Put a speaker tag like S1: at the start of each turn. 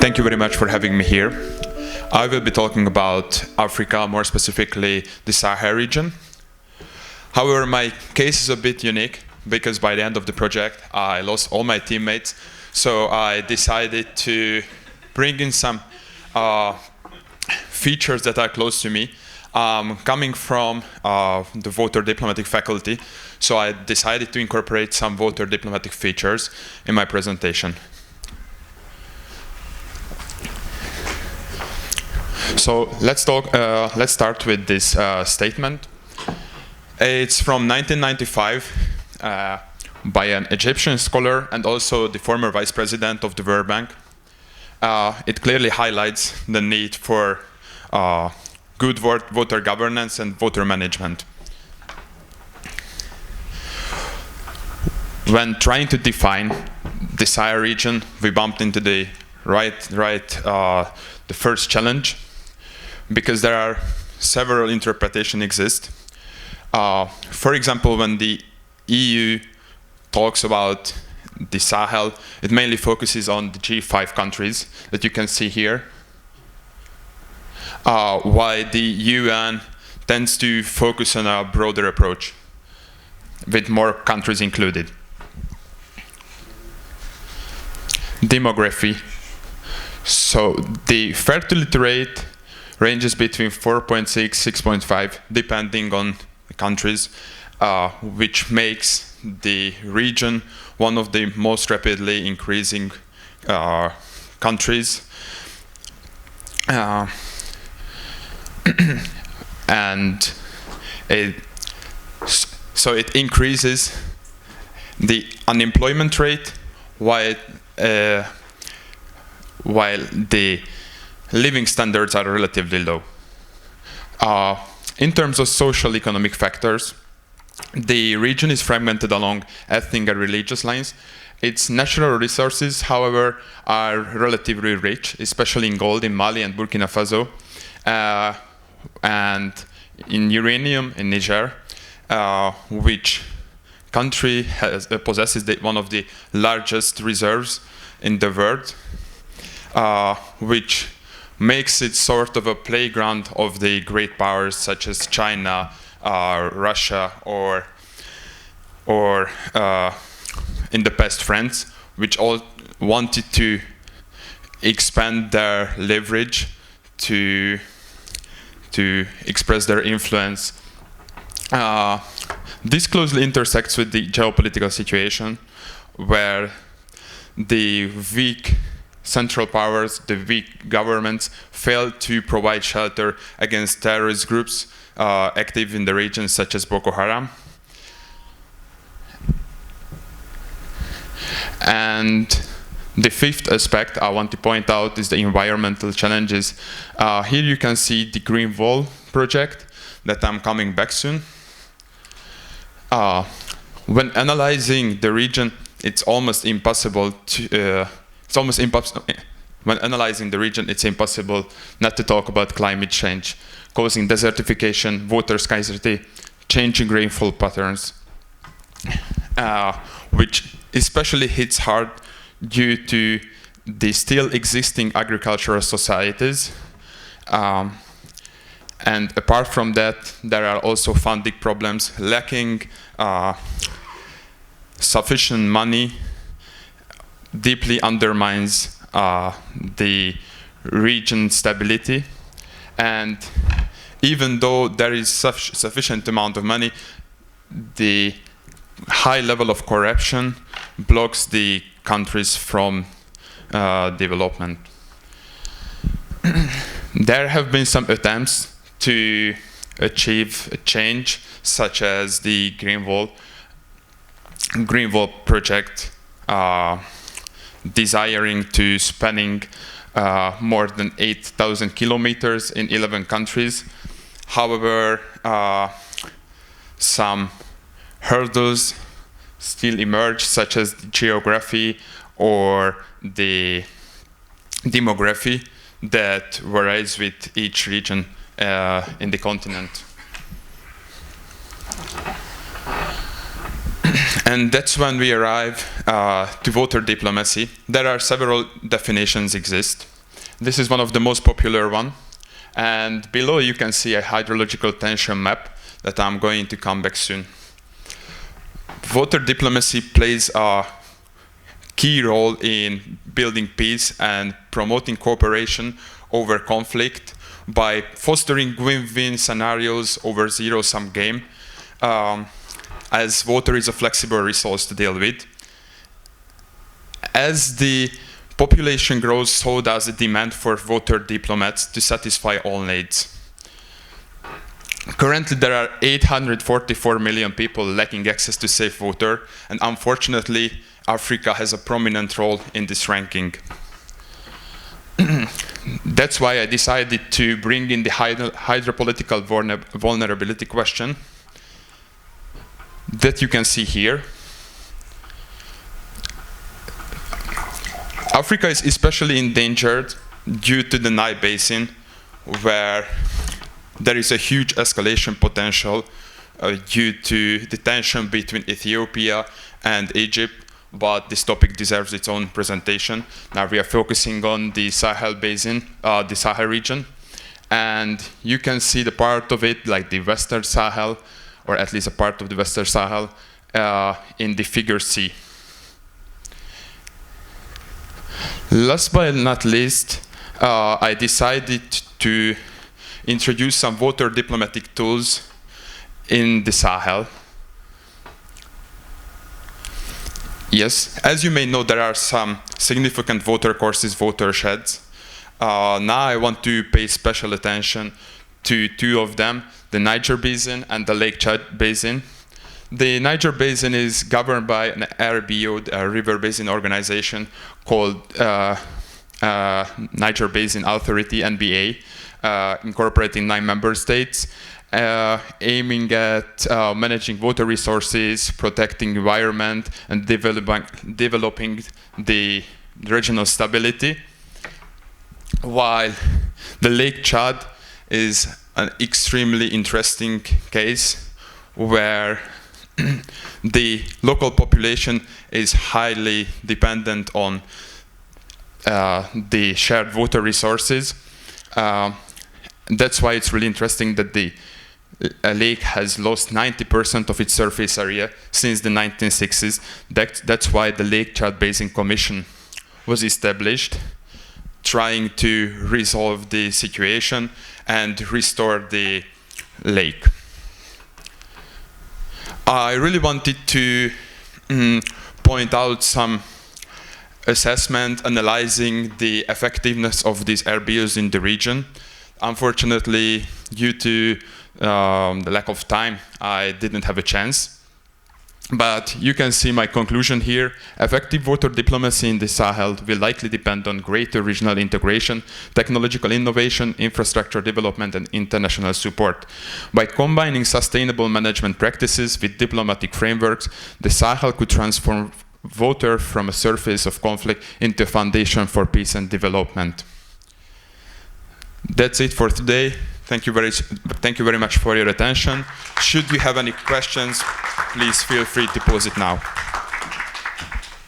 S1: Thank you very much for having me here. I will be talking about Africa, more specifically the Sahel region. However, my case is a bit unique because by the end of the project, I lost all my teammates. So I decided to bring in some features that are close to me. Coming from the voter diplomatic faculty, so I decided to incorporate some voter diplomatic features in my presentation. So let's start with this statement. It's from 1995 by an Egyptian scholar and also the former vice president of the World Bank. It clearly highlights the need for good voter governance and voter management. When trying to define the Sahel region, we bumped into the the first challenge, because there are several interpretations exist. For example, when the EU talks about the Sahel, it mainly focuses on the G5 countries that you can see here, while the UN tends to focus on a broader approach, with more countries included. Demography. So the fertility rate ranges between 4.6, 6.5, depending on the countries, which makes the region one of the most rapidly increasing countries. And so it increases the unemployment rate while the living standards are relatively low. In terms of social economic factors, the region is fragmented along ethnic and religious lines. Its natural resources, however, are relatively rich, especially in gold in Mali and Burkina Faso, and in uranium in Niger, which country possesses one of the largest reserves in the world, which makes it sort of a playground of the great powers such as China, Russia, or in the past France, which all wanted to expand their leverage to express their influence. This closely intersects with the geopolitical situation, where the weak central powers, the weak governments, fail to provide shelter against terrorist groups active in the region, such as Boko Haram. And the fifth aspect I want to point out is the environmental challenges. Here you can see the Green Wall project that I'm coming back soon. When analyzing the region, it's almost impossible to when analyzing the region, it's impossible not to talk about climate change, causing desertification, water scarcity, changing rainfall patterns, which especially hits hard due to the still existing agricultural societies. And apart from that, there are also funding problems. Lacking sufficient money deeply undermines the region's stability. And even though there is sufficient amount of money, the high level of corruption blocks the countries from development. There have been some attempts to achieve a change, such as the Green Wall project, desiring to spanning more than 8,000 kilometers in 11 countries. However, some hurdles still emerge, such as the geography or the demography that varies with each region in the continent. And that's when we arrive to voter diplomacy. There are several definitions exist. This is one of the most popular one. And below you can see a hydrological tension map that I'm going to come back soon. Voter diplomacy plays a key role in building peace and promoting cooperation over conflict by fostering win-win scenarios over zero-sum game, as water is a flexible resource to deal with. As the population grows, so does the demand for water diplomats to satisfy all needs. Currently, there are 844 million people lacking access to safe water, and unfortunately, Africa has a prominent role in this ranking. That's why I decided to bring in the hydropolitical vulnerability question that you can see here. Africa is especially endangered due to the Nile Basin, where there is a huge escalation potential due to the tension between Ethiopia and Egypt, but this topic deserves its own presentation. Now we are focusing on the Sahel Basin, the Sahel region, and you can see the part of it, like the Western Sahel, or at least a part of the Western Sahel, in the figure C. Last but not least, I decided to introduce some water diplomatic tools in the Sahel. Yes, as you may know, there are some significant water courses, watersheds. Now I want to pay special attention to two of them, the Niger Basin and the Lake Chad Basin. The Niger Basin is governed by an RBO, a River Basin Organization, called Niger Basin Authority, NBA, incorporating 9 member states, aiming at managing water resources, protecting environment, and developing the regional stability. While the Lake Chad is an extremely interesting case where the local population is highly dependent on the shared water resources. That's why it's really interesting that the lake has lost 90% of its surface area since the 1960s. That's why the Lake Chad Basin Commission was established, trying to resolve the situation and restore the lake. I really wanted to point out some assessment analyzing the effectiveness of these RBOs in the region. Unfortunately, due to the lack of time, I didn't have a chance. But you can see my conclusion here. Effective water diplomacy in the Sahel will likely depend on greater regional integration, technological innovation, infrastructure development, and international support. By combining sustainable management practices with diplomatic frameworks, the Sahel could transform water from a surface of conflict into a foundation for peace and development. That's it for today. Thank you very much for your attention. Should you have any questions, please feel free to pose it now.